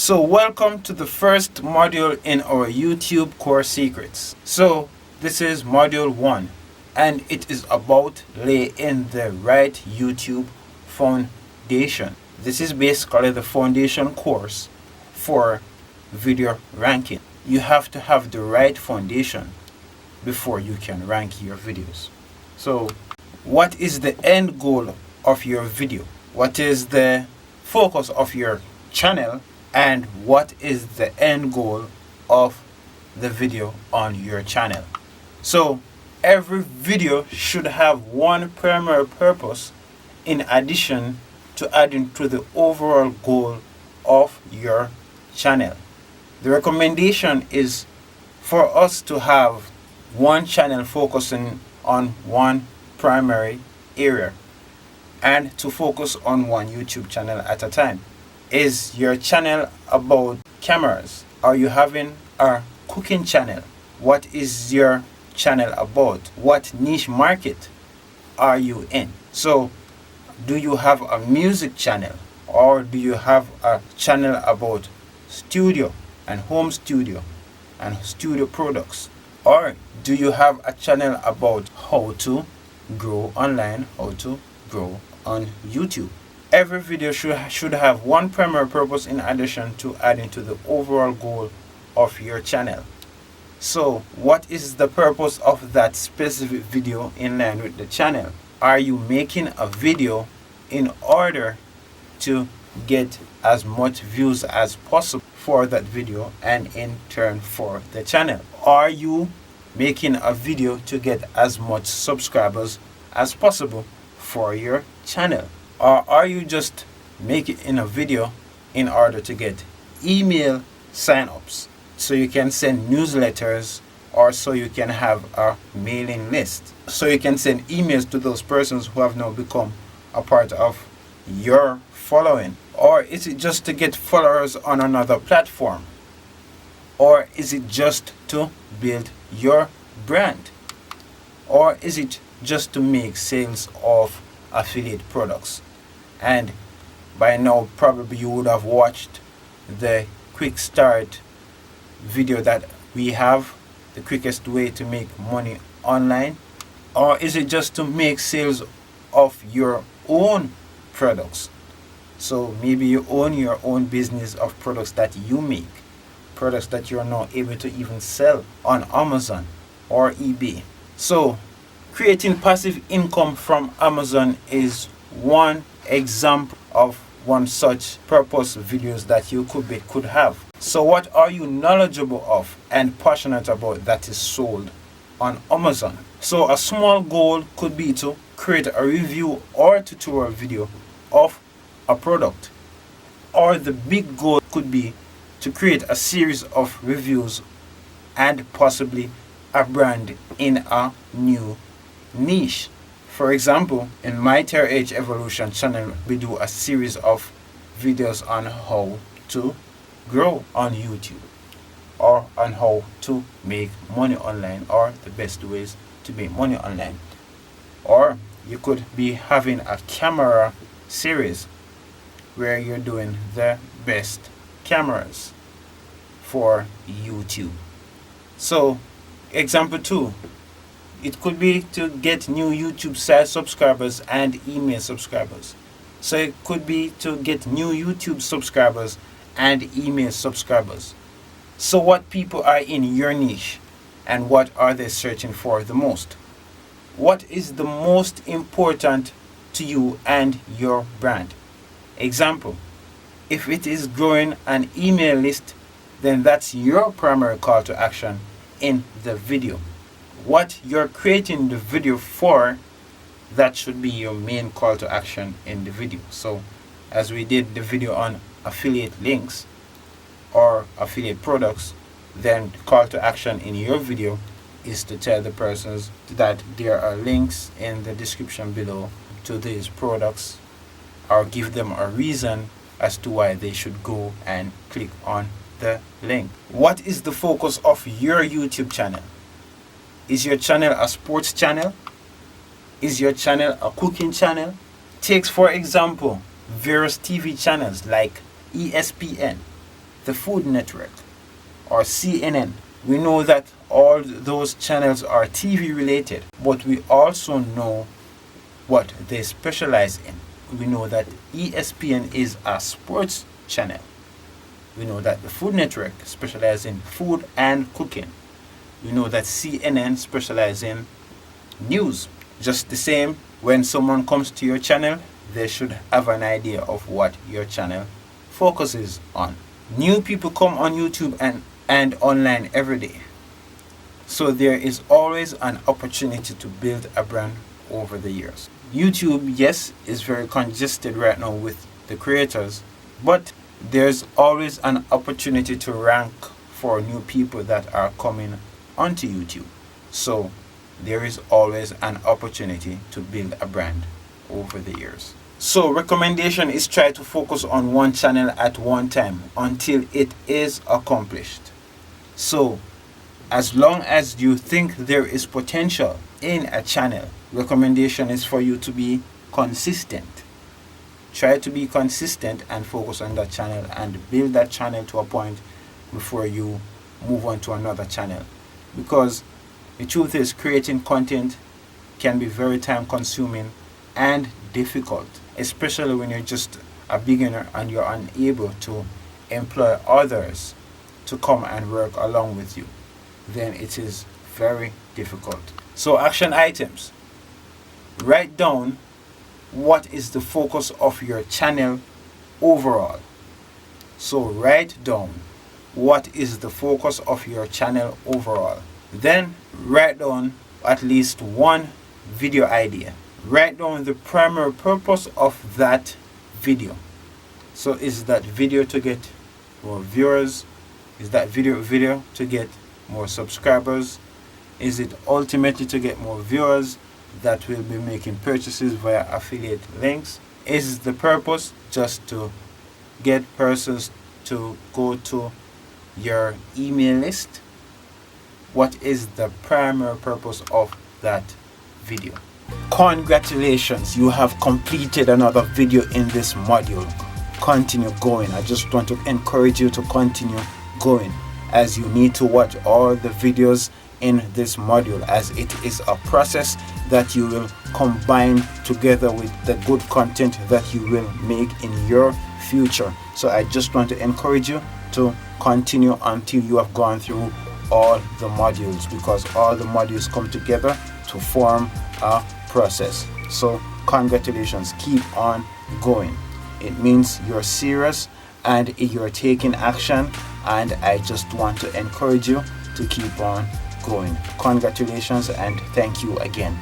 So welcome to the first module in our YouTube core secrets. So this is module 1 and it is about laying the right YouTube foundation. This is basically the foundation course for video ranking. You have to have the right foundation before you can rank your videos. So what is the end goal of your video? What is the focus of your channel? And what is the end goal of the video on your channel? So every video should have one primary purpose in addition to adding to the overall goal of your channel. The recommendation is for us to have one channel focusing on one primary area and to focus on one YouTube channel at a time. Is your channel about cameras? Are you having a cooking channel? What is your channel about? What niche market are you in? So, do you have a music channel? Or do you have a channel about studio and home studio and studio products? Or do you have a channel about how to grow online, how to grow on YouTube? Every video should have one primary purpose in addition to adding to the overall goal of your channel. So what is the purpose of that specific video in line with the channel? Are you making a video in order to get as much views as possible for that video and in turn for the channel? Are you making a video to get as much subscribers as possible for your channel? Or are you just making a video in order to get email sign-ups so you can send newsletters or so you can have a mailing list, so you can send emails to those persons who have now become a part of your following? Or is it just to get followers on another platform? Or is it just to build your brand? Or is it just to make sales of affiliate products? And by now probably you would have watched the quick start video that we have, the quickest way to make money online. Or is it just to make sales of your own products? So maybe you own your own business of products that you make, products that you're now able to even sell on Amazon or eBay. So creating passive income from Amazon is one example of one such purpose videos that you could have. So what are you knowledgeable of and passionate about that is sold on Amazon? So a small goal could be to create a review or tutorial video of a product. Or the big goal could be to create a series of reviews and possibly a brand in a new niche. For example, in my TRH Evolution channel, we do a series of videos on how to grow on YouTube or on how to make money online or the best ways to make money online. Or you could be having a camera series where you're doing the best cameras for YouTube. So, example 2. It could be to get new YouTube site subscribers and email subscribers. So it could be to get new YouTube subscribers and email subscribers. So what people are in your niche and what are they searching for the most? What is the most important to you and your brand? Example, if it is growing an email list, then that's your primary call to action in the video. What you're creating the video for, that should be your main call to action in the video. So as we did the video on affiliate links or affiliate products, then the call to action in your video is to tell the persons that there are links in the description below to these products, or give them a reason as to why they should go and click on the link. What is the focus of your YouTube channel? Is your channel a sports channel? Is your channel a cooking channel? Takes for example various TV channels like ESPN, the Food Network or CNN. We know that all those channels are TV related, but we also know what they specialize in. We know that ESPN is a sports channel. We know that the Food Network specializes in food and cooking. We know that CNN specializes in news. Just the same, when someone comes to your channel, they should have an idea of what your channel focuses on. New people come on YouTube and online every day. So there is always an opportunity to build a brand over the years. YouTube, yes, is very congested right now with the creators, but there's always an opportunity to rank for new people that are coming onto YouTube. So there is always an opportunity to build a brand over the years. So recommendation is try to focus on one channel at one time until it is accomplished. So as long as you think there is potential in a channel, recommendation is for you to be consistent. Try to be consistent and focus on that channel and build that channel to a point before you move on to another channel. Because the truth is, creating content can be very time consuming and difficult, especially when you're just a beginner and you're unable to employ others to come and work along with you. Then it is very difficult. So action items. Write down what is the focus of your channel overall. So write down what is the focus of your channel overall. Then write down at least one video idea. Write down the primary purpose of that video. So is that video to get more viewers? Is that video to get more subscribers? Is it ultimately to get more viewers that will be making purchases via affiliate links? Is the purpose just to get persons to go to your email list? What is the primary purpose of that video? Congratulations, you have completed another video in this module. Continue going. I just want to encourage you to continue going, as you need to watch all the videos in this module, as it is a process that you will combine together with the good content that you will make in your future. So I just want to encourage you to continue until you have gone through all the modules, because all the modules come together to form a process. So congratulations, keep on going. It means you're serious and you're taking action, and I just want to encourage you to keep on going. Congratulations and thank you again.